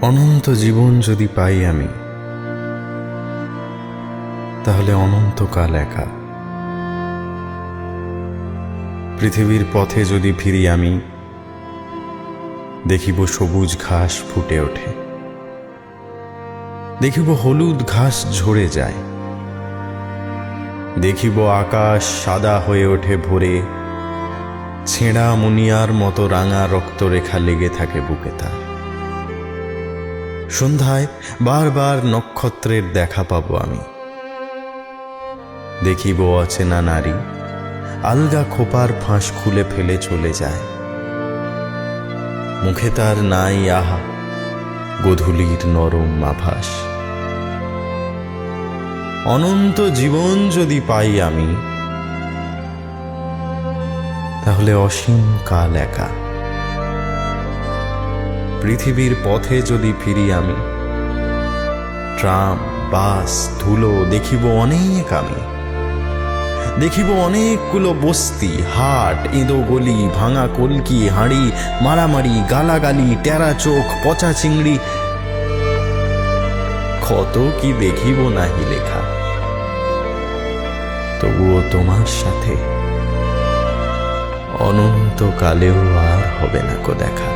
অনন্ত জীবন যদি পাই আমি, তাহলে অনন্তকাল একা। পৃথিবীর পথে যদি ফিরি আমি, দেখিব সবুজ ঘাস ফুটে ওঠে, দেখিব হলুদ ঘাস ঝরে যায়, দেখিব আকাশ সাদা হয়ে ওঠে ভোরে, ছেঁড়া মুনিয়ার মতো রাঙা রক্তরেখা লেগে থাকে বুকে তার। সন্ধ্যায় বারবার নক্ষত্রের দেখা পাব আমি, দেখিব অচেনা নারী আলগা খোপার ফাঁস খুলে ফেলে চলে যায়, মুখে তার নাই আহা গোধূলির নরম আভাস। অনন্ত জীবন যদি পাই আমি, তাহলে অসীম কাল একা। পৃথিবীর পথে যদি ফিরি আমি, ট্রাম বাস ধুলো দেখিব অনেক আমি, দেখিব অনেকগুলো বস্তি, হাট, ইঁদো গলি, ভাঙা কলকি, হাঁড়ি, মারামারি, গালাগালি, টেরা চোখ, পচা চিংড়ি, কত কি দেখিব নাহি লেখা। তবুও তোমার সাথে অনন্তকালেও আর হবে না কো দেখা।